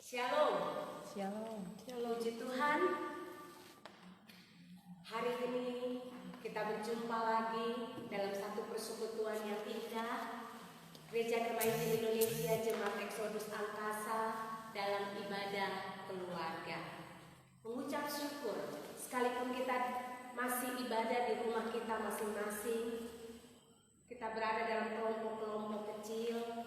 Shalom. Shalom. Puji Tuhan. Hari ini kita berjumpa lagi dalam satu persekutuan yang indah. Gereja Kemajuan Indonesia Jemaat Exodus Angkasa dalam ibadah keluarga. Mengucap syukur sekalipun kita masih ibadah di rumah kita masing-masing. Kita berada dalam kelompok-kelompok kecil.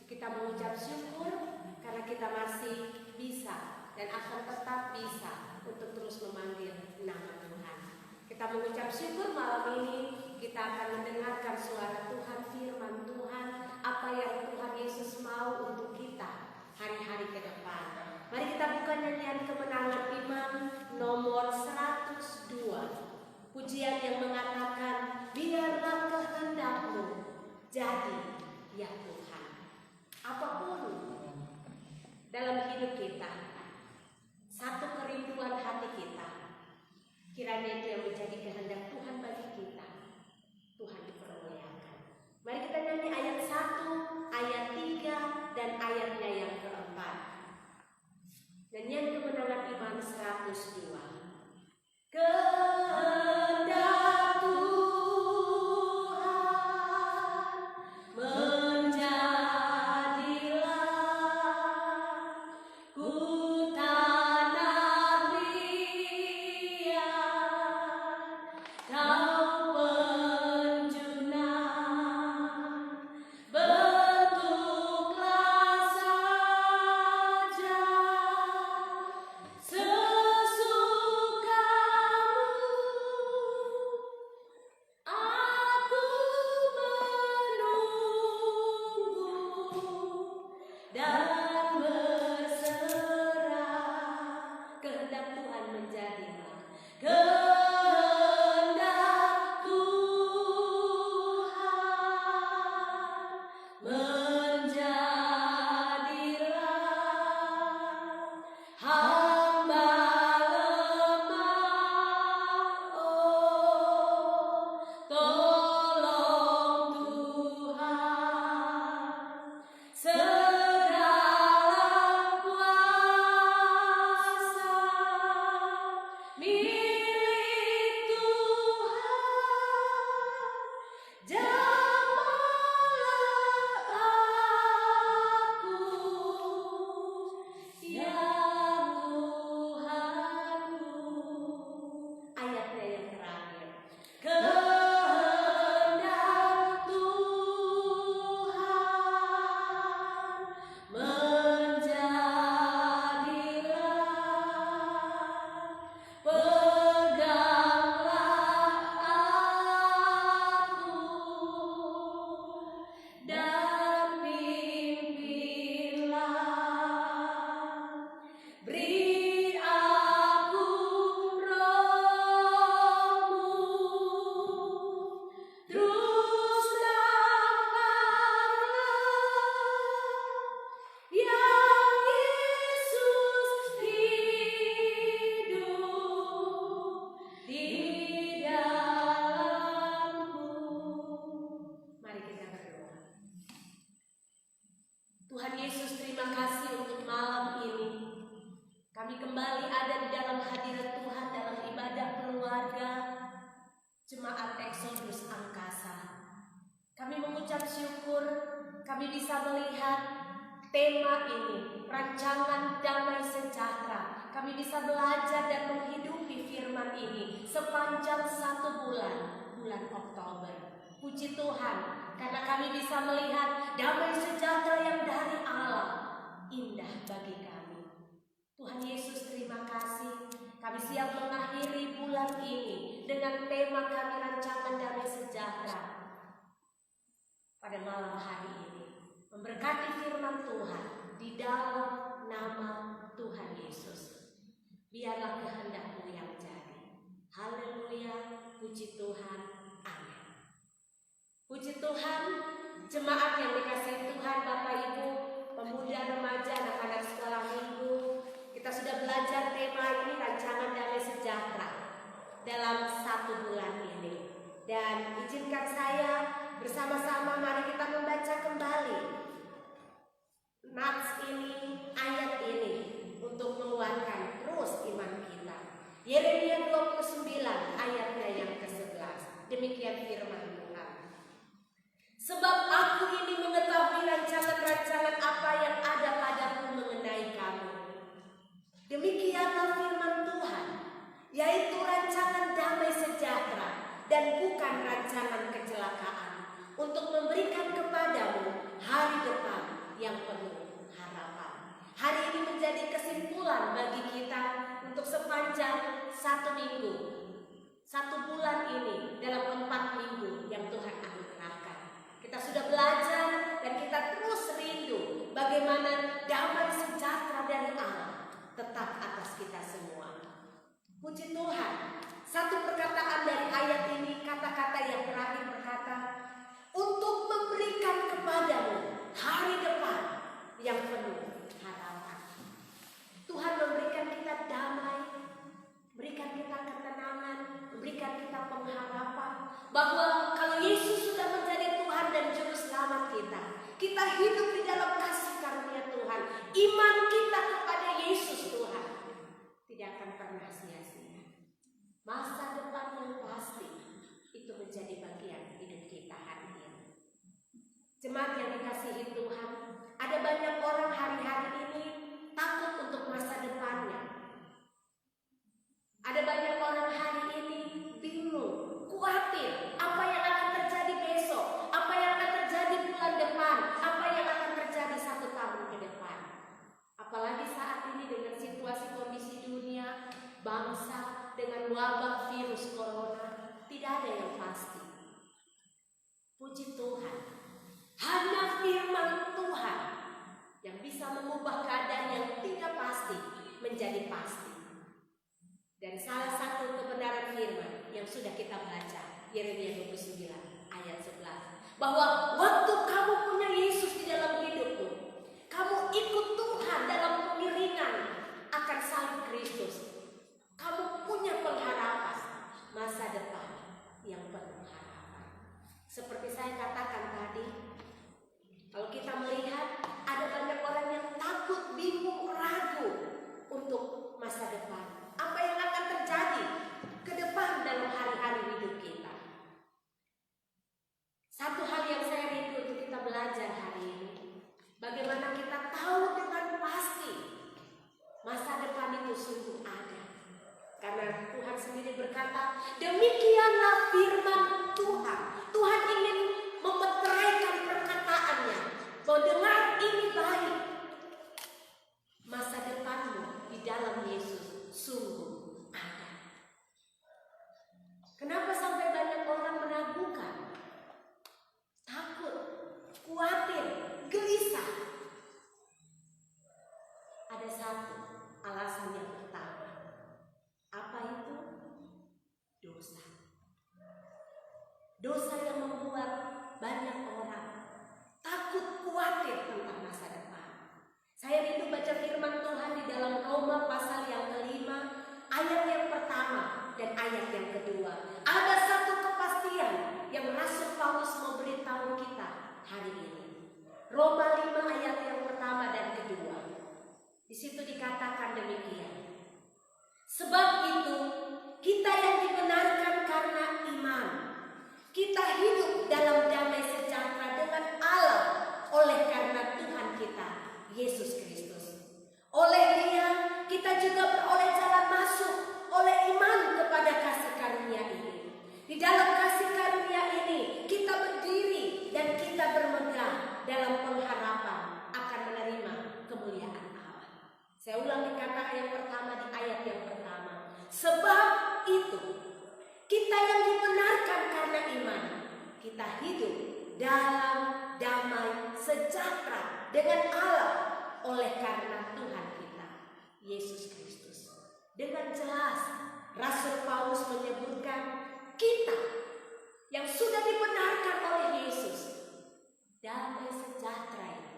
Kita mengucap syukur karena kita masih bisa dan akan tetap bisa untuk terus memanggil nama Tuhan. Kita mengucap syukur malam ini kita akan mendengarkan suara Tuhan, firman Tuhan, apa yang Tuhan Yesus mau untuk kita hari-hari ke depan. Mari kita buka nyanyian kemenangan iman nomor 102. Pujian yang mengatakan, biarlah kehendak-Mu jadi ya Tuhan. Apapun dalam hidup kita, satu kerinduan hati kita, kiranya itu yang menjadi kehendak Tuhan bagi kita, Tuhan dipermuliakan. Mari kita nyanyi ayat 1, ayat 3, dan ayatnya yang keempat. Nyanyian kemenangan iman 102. Kehendak Tuhan menjadilah ku tanah liat, kau penjunan, bentuklah saja dan berserah. Kehendak Tuhan menjadilah, kehendak Tuhan menjadilah hamba lemah. Oh, tolong Tuhan segala kuasa milik Tuhan, jamalah aku ya Tuhanku. Ayatnya yang terakhir, kehendak Tuhan menjadilah, peganglah aku dan pimpinlah, beri aku roh-Mu, terus dapatlah yang Yesus hidup di dalamku. Mari kita berdoa. Tuhan Yesus, terima kasih untuk malam ini. Kami kembali ada di dalam hadirat Tuhan dalam ibadah keluarga Jemaat Exodus Angkasa. Kami mengucap syukur kami bisa melihat tema ini, rancangan damai sejahtera. Kami bisa belajar dan menghidupi firman ini sepanjang 1 bulan, bulan Oktober. Puji Tuhan, karena kami bisa melihat damai sejahtera yang dari Allah, indah bagi kami. Tuhan Yesus, terima kasih. Kami siap mengakhiri bulan ini dengan tema kami rancangan damai sejahtera pada malam hari ini. Memberkati firman Tuhan di dalam nama Tuhan Yesus. Biarlah kehendak-Mu yang jadi. Haleluya, puji Tuhan, amin. Puji Tuhan, jemaat yang dikasihi Tuhan, Bapak Ibu, pemuda, remaja, anak-anak sekolah minggu. Kita sudah belajar tema ini, rancangan damai sejahtera, dalam 1 bulan ini. Dan izinkan saya bersama-sama mari kita membaca kembali nats ini, ayat ini Demikian firman Tuhan. Sebab aku ini mengetahui rancangan-rancangan apa yang ada padaku mengenai kamu. Demikianlah firman Tuhan, yaitu rancangan damai sejahtera dan bukan rancangan kecelakaan, untuk memberikan kepadamu hari depan yang penuh harapan. Hari ini menjadi kesimpulan bagi kita untuk sepanjang 1 minggu, 1 bulan ini dalam 4 minggu yang Tuhan anugerahkan. Kita sudah belajar dan kita terus rindu bagaimana damai sejahtera dari Allah tetap atas kita semua. Puji Tuhan, satu perkataan dari ayat ini, kata-kata yang terakhir berkata, untuk memberikan kepadamu hari depan yang penuh harapan. Tuhan memberikan kita damai, memberikan kita ketenangan, memberikan kita pengharapan bahwa kalau Yesus sudah menjadi Tuhan dan Juru Selamat kita hidup di dalam kasih karunia Tuhan. Iman kita kepada Yesus Tuhan tidak akan pernah sia-sia. Masa depan yang pasti itu menjadi bagian hidup kita hari ini. Jemaat yang dikasihi Tuhan, ada banyak orang hari-hari ini takut untuk masa depannya. Ada banyak orang hari ini bingung, khawatir apa yang akan terjadi besok, apa yang akan terjadi bulan depan, apa yang akan terjadi 1 tahun ke depan. Apalagi saat ini dengan situasi kondisi dunia, bangsa, dengan wabah virus corona, tidak ada yang pasti. Puji Tuhan, hanya firman Tuhan yang bisa mengubah keadaan yang tidak pasti menjadi pasti. Dan salah satu kebenaran firman yang sudah kita baca, Yeremia 29 ayat 11, bahwa waktu kamu punya Yesus di dalam hidupmu, kamu ikut Tuhan dalam pengiringan akan salib Kristus, kamu punya pengharapan masa depan yang penuh harapan. Seperti saya katakan tadi, kalau kita melihat ada banyak orang yang takut, bingung, ragu untuk masa depan. Apa yang akan terjadi ke depan dalam hari-hari hidup kita? Satu hal yang saya rindu untuk kita belajar hari ini, bagaimana kita tahu dengan pasti masa depan itu sungguh ada. Karena Tuhan sendiri berkata, demikianlah firman Tuhan. Tuhan ingin memeteraikan perkataannya, bahwa dengar ini baik, masa depanmu di dalam Yesus sungguh ada. Kenapa sampai banyak orang meragukan, takut, khawatir, gelisah? Ada satu alasan yang pertama. Apa itu? Dosa. Dosa yang membuat banyak orang takut, khawatir tentang masa depan. Saya rindu baca firman Tuhan di dalam Roma pasal yang kelima, ayat yang pertama dan ayat yang kedua. Ada satu kepastian yang Rasul Paulus mau beritahu kita hari ini. Roma 5 ayat yang pertama dan kedua. Di situ dikatakan demikian. Sebab itu kita yang dibenarkan karena iman, kita hidup dalam damai sejahtera dengan Allah oleh karena Tuhan kita Yesus Kristus. Oleh Dia kita juga beroleh jalan masuk oleh iman kepada kasih karunia ini. Di dalam kasih karunia ini kita berdiri dan kita bermegah dalam pengharapan akan menerima kemuliaan Allah. Saya ulangi kata yang pertama di ayat yang pertama. Sebab itu kita yang dibenarkan karena iman, kita hidup dalam damai sejahtera dengan Allah oleh karena Tuhan kita Yesus Kristus. Dengan jelas Rasul Paulus menyebutkan kita yang sudah dibenarkan oleh Yesus, damai sejahtera itu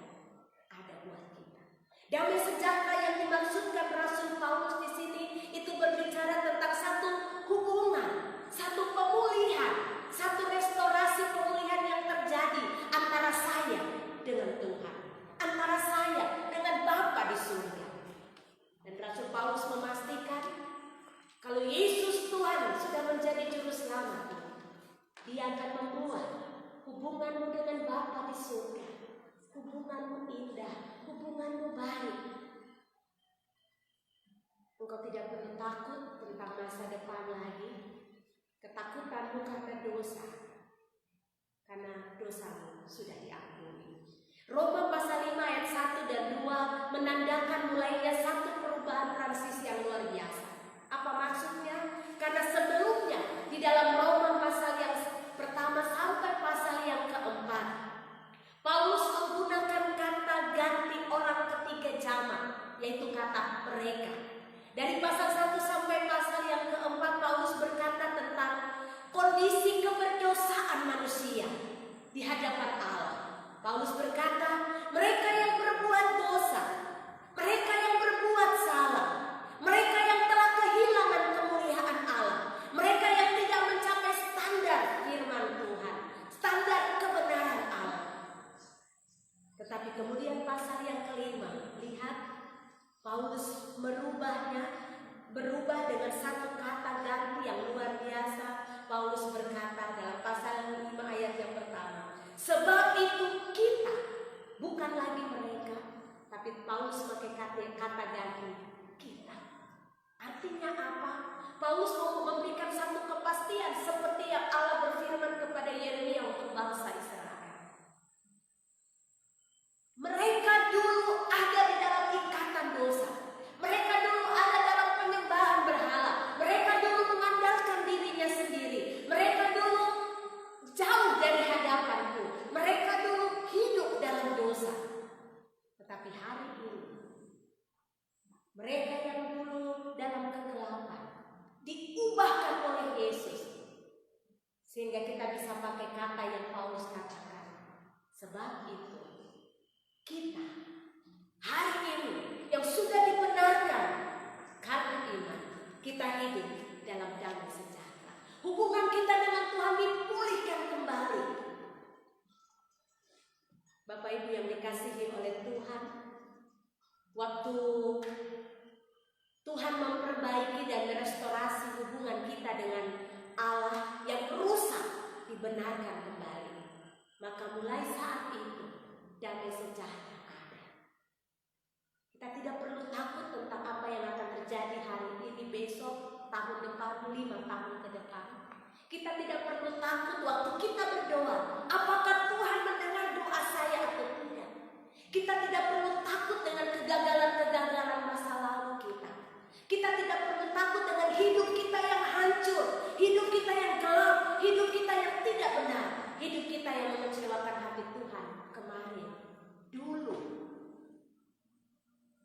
ada buat kita. Damai sejahtera yang dimaksudkan Rasul Paulus di sini itu berbicara tentang satu hubungan, satu pemulihan, satu restorasi pemulihan yang terjadi antara saya dengan Tuhan, antara saya dengan Bapa di surga. Dan Rasul Paulus memastikan kalau Yesus Tuhan sudah menjadi juru selamat, hubunganmu indah, hubunganmu baik. Engkau tidak perlu takut tentang masa depan lagi. Ketakutanmu karena dosa, karena dosamu sudah diampuni. Roma pasal 5 ayat 1 dan 2 menandakan mulainya satu perubahan transisi yang luar biasa. Apa maksudnya? Karena sebelumnya di dalam Roma pasal yang pertama sampai pasal yang keempat, Paulus menggunakan kata ganti orang ketiga jamak, yaitu kata mereka. Dari pasal 1 sampai pasal yang keempat, Paulus berkata tentang kondisi keberdosaan manusia di hadapan Allah. Paulus berkata, mereka yang berbuat dosa, mereka yang berbuat salah, mereka yang telah kehilangan kemuliaan Allah, mereka yang tidak mencapai standar firman Tuhan, standar kebenaran Allah. Tetapi kemudian pasal yang kelima, lihat Paulus berubah dengan satu kata ganti yang luar biasa. Paulus berkata dalam pasal 5 ayat yang pertama, sebab itu kita, bukan lagi mereka, tapi Paulus pakai kata ganti kita. Artinya apa? Paulus mau memberikan satu kepastian seperti yang Allah berfirman kepada Yeremia untuk bangsa Israel. Mereka dulu ada di dalam ikatan dosa. Mereka dulu ada dalam penyembahan berhala. Mereka dulu mengandalkan dirinya sendiri. Mereka dulu jauh dari hadapanku. Mereka dulu hidup dalam dosa. Tetapi hari ini, mereka yang dulu dalam kegelapan diubahkan oleh Yesus. Sehingga kita bisa pakai kata yang Paulus katakan. Sebab itu, kita hari ini yang sudah dibenarkan karena iman, kita hidup dalam damai sejahtera. Hubungan kita dengan Tuhan dipulihkan kembali. Bapak Ibu yang dikasihi oleh Tuhan, waktu Tuhan memperbaiki dan merestorasi hubungan kita dengan Allah yang rusak dibenarkan kembali, maka mulai saat itu damai sejahtera ada. Kita tidak perlu takut tentang apa yang akan terjadi hari ini, besok, tahun depan, 5 tahun ke depan. Kita tidak perlu takut waktu kita berdoa, apakah Tuhan mendengar doa saya atau tidak. Kita tidak perlu takut dengan kegagalan-kegagalan masa lalu kita. Kita tidak perlu takut dengan hidup kita yang hancur, hidup kita yang gelap, hidup kita yang tidak benar, hidup kita yang mengecewakan hati Tuhan kemarin, dulu.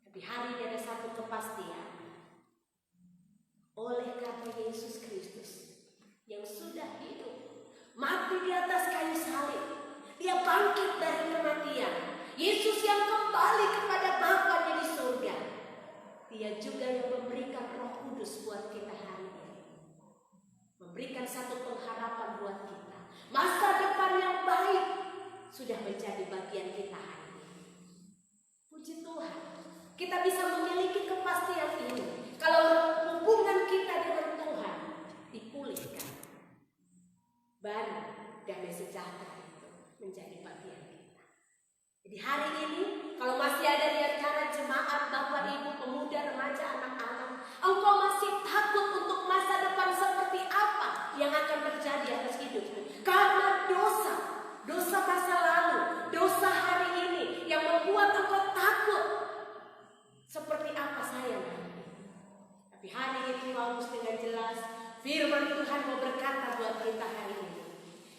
Tapi hari ini ada satu kepastian. Oleh karena Yesus Kristus yang sudah hidup, mati di atas kayu salib, Dia bangkit dari kematian. Yesus yang kembali kepada Bapa-Nya di surga. Dia juga yang memberikan Roh Kudus buat kita hari ini. Memberikan satu pengharapan buat kita. Masa depan yang baik sudah menjadi bagian kita hari ini. Puji Tuhan, kita bisa memiliki kepastian ini kalau hubungan kita dengan Tuhan dipulihkan. Baru damai sejahtera itu menjadi bagian kita. Jadi hari ini kalau masih ada di antara jemaat, Bapak, Ibu, pemuda, remaja, anak-anak, engkau masih takut untuk masa depan seperti apa yang akan terjadi atas hidupmu karena dosa masa lalu, dosa hari ini yang membuat engkau takut. Seperti apa saya nanti? Tapi hari ini Paulus dengan jelas firman Tuhan mau berkata buat kita hari ini,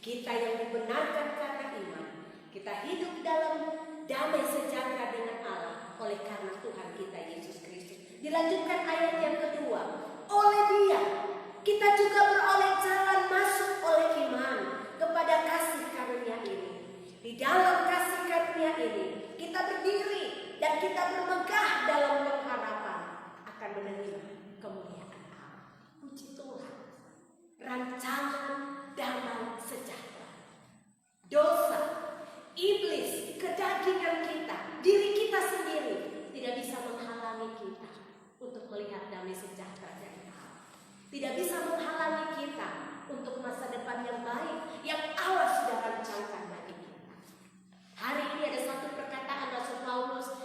kita yang dibenarkan karena iman, kita hidup dalam damai sejahtera dengan Allah oleh karena Tuhan kita Yesus Kristus. Dilanjutkan ayat yang kedua, oleh Dia kita juga beroleh jalan masuk oleh iman kepada kasih karunia ini. Di dalam kasih karunia ini kita berdiri dan kita bermegah dalam pengharapan akan menerima kemuliaan Allah. Puji Tuhan. Rancangan damai sejahtera. Dosa, iblis, kedagingan kita, diri kita sendiri tidak bisa menghalangi kita untuk melihat damai sejahtera dari Allah. Tidak bisa menghalangi kita untuk masa depan yang baik yang Allah sudah rancangkan bagi kita. Hari ini ada satu perkataan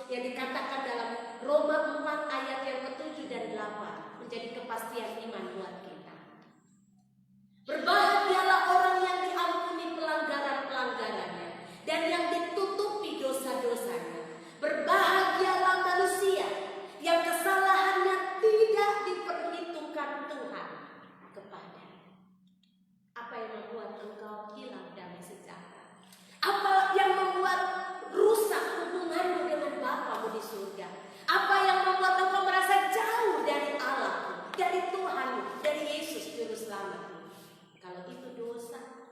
yang dikatakan dalam Roma 4 ayat yang ke-7 dan 8 menjadi kepastian iman buat kita. Berbahagialah orang yang diampuni pelanggaran-pelanggarannya dan yang ditutupi dosa-dosanya. Berbahagialah manusia yang kesalahannya tidak diperhitungkan Tuhan kepadanya. Apa yang membuat engkau hilang damai sejahtera? Apa yang membuat rusak hubunganmu dengan Bapamu di surga? Apa yang membuat engkau merasa jauh dari Allah, dari Tuhan, dari Yesus Juru Selamat? Kalau itu dosa,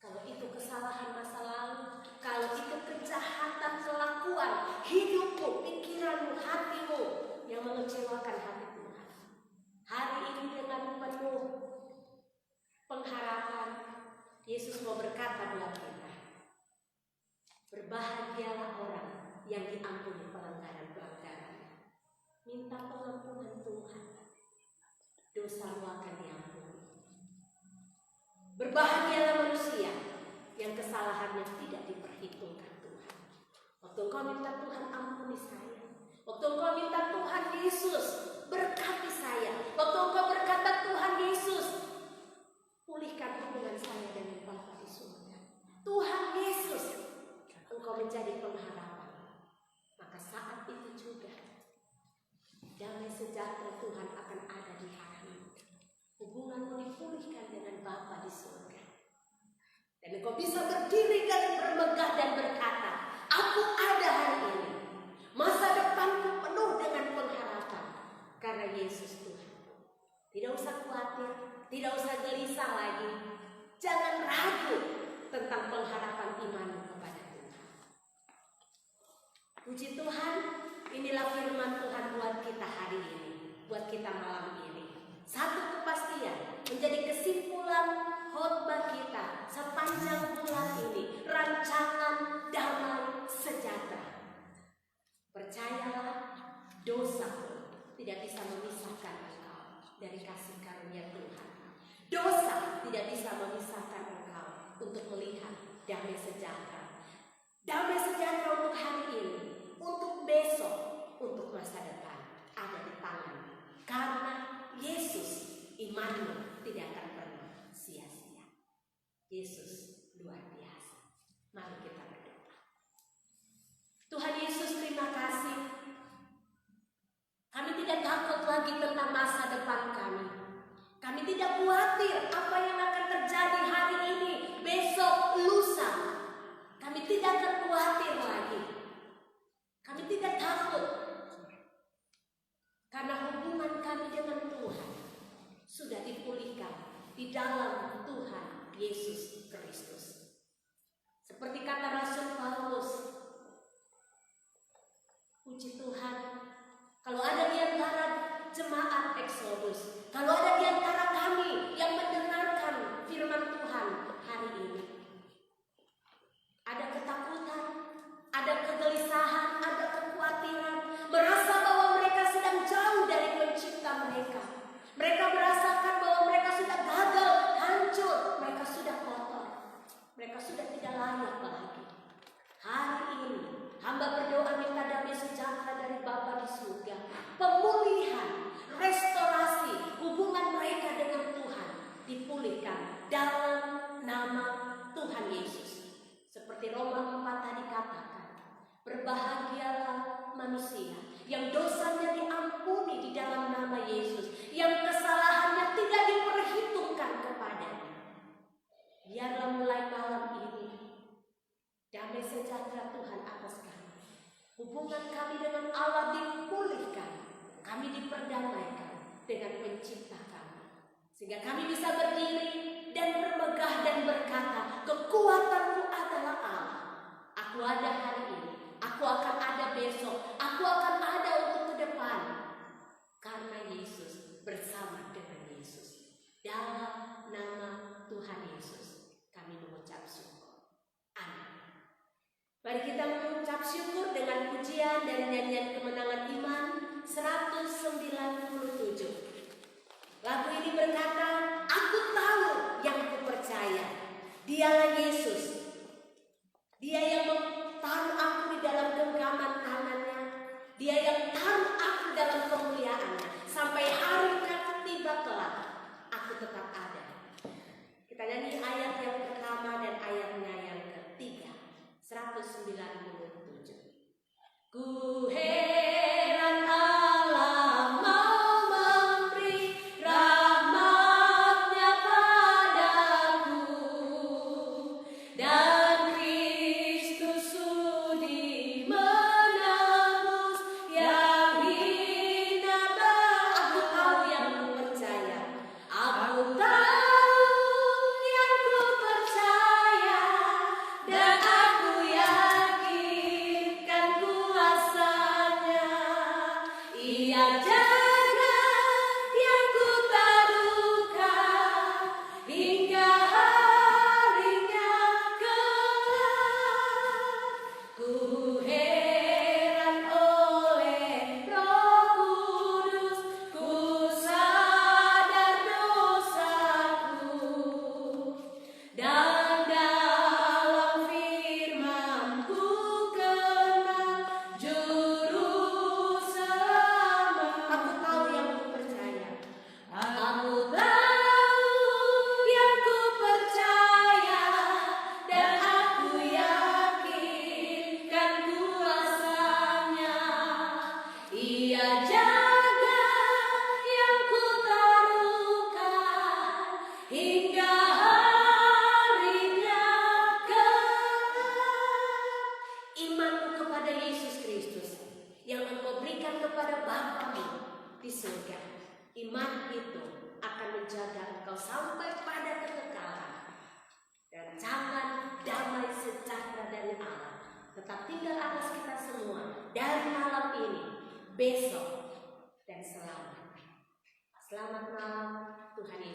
kalau itu kesalahan masa lalu, kalau itu kejahatan kelakuan hidupmu, pikiranmu, hatimu yang mengecewakan hati Tuhan. Hari ini dengan penuh pengharapan, Yesus mau berkata buat kita, berbahagialah orang yang diampuni pelanggaran-pelanggaran. Minta pengampunan Tuhan, dosamu akan diampuni. Berbahagialah manusia yang kesalahannya tidak diperhitungkan Tuhan. Waktu engkau minta Tuhan ampuni saya, waktu engkau minta Tuhan Yesus berkati saya, waktu engkau berkata Tuhan Yesus pulihkan hubungan saya dengan Bapa di surga, Tuhan Yesus engkau menjadi pengharapan, maka saat itu juga damai sejahtera Tuhan akan ada di hatimu. Hubunganmu dipulihkan dengan Bapa di surga. Dan engkau bisa berdiri dan bermegah dan berkata, aku ada hari ini. Masa depanku penuh dengan pengharapan karena Yesus Tuhan. Tidak usah khawatir, tidak usah gelisah lagi. Jangan ragu tentang pengharapan imanmu kepada Tuhan. Puji Tuhan, inilah firman Tuhan buat kita hari ini, buat kita malam ini. Satu kepastian menjadi kesimpulan khotbah kita sepanjang bulan ini, rancangan damai sejahtera. Percayalah, dosa tidak bisa memisahkan engkau dari kasih karunia Tuhan. Dosa tidak bisa memisahkan engkau untuk melihat damai sejahtera. Damai sejahtera untuk hari ini, untuk besok, untuk masa depan ada di tangan. Karena Yesus, imanmu tidak akan pernah sia-sia. Yesus luar biasa. Mari kita berdoa. Tuhan Yesus, terima kasih. Kami tidak takut lagi tentang masa depan kami. Kami tidak khawatir apa yang akan terjadi hari ini, besok, lusa. Kami tidak akan khawatir lagi. Kami tidak takut. Karena hubungan kami dengan Tuhan sudah dipulihkan di dalam Tuhan Yesus Kristus. Seperti kata Rasul Paulus, puji Tuhan, kalau ada di antara jemaat Exodus, kalau ada di antara kami yang mendengarkan firman Tuhan hari ini, ada ketakutan, ada kegelisahan, ada kekhawatiran, merasa bahwa mereka sedang jauh dari pencipta mereka. Mereka merasakan bahwa mereka sudah gagal, hancur, mereka sudah kotor, mereka sudah tidak layak lagi. Hari ini hamba berdoa minta damai sejahtera dari Bapa di surga, pemulihan, restorasi hubungan mereka dengan Tuhan dipulihkan dalam nama Tuhan Yesus. Seperti Roma 4 tadi katakan, berbahagialah manusia yang dosanya diampuni di dalam nama Yesus, yang kesalahannya tidak diperhitungkan kepadanya. Biarlah mulai malam ini damai sejahtera Tuhan atas kami. Hubungan kami dengan Allah dipulihkan, kami diperdamaikan dengan pencipta kami. Sehingga kami bisa berdiri dan bermegah dan berkata, kekuatanku adalah Allah. Aku ada hari ini, aku akan ada besok, aku akan ada untuk ke depan. Karena Yesus, bersama dengan Yesus. Dalam nama Tuhan Yesus, kami mengucap syukur. Amin. Mari kita mengucap syukur dengan pujian dan nyanyian kemenangan iman 197. Lagu ini berkata, aku tahu yang kupercaya, dialah Yesus. Dia yang menaruh aku di dalam genggaman tangannya, Ia jaga yang ku taruhkan hingga harinya kelak. Ku heran oleh Roh Kudus, ku sadar dosaku, dan dalam firman ku kenal juru selamat. Aku tahu yang ku percaya. Aku tahu yang ku percaya, dan aku yakin kan kuasanya. Ia jaga yang ku taruhkan hingga harinya kelak. Imanmu kepada Yesus Kristus yang engkau berikan kepada Bapamu di surga, iman itu akan menjaga engkau sampai pada kekekalan. Dan jangan damai sejahtera dari Allah tetap tinggal atas kita semua dari malam ini, besok, dan selamat. Selamat malam, Tuhan Yesus.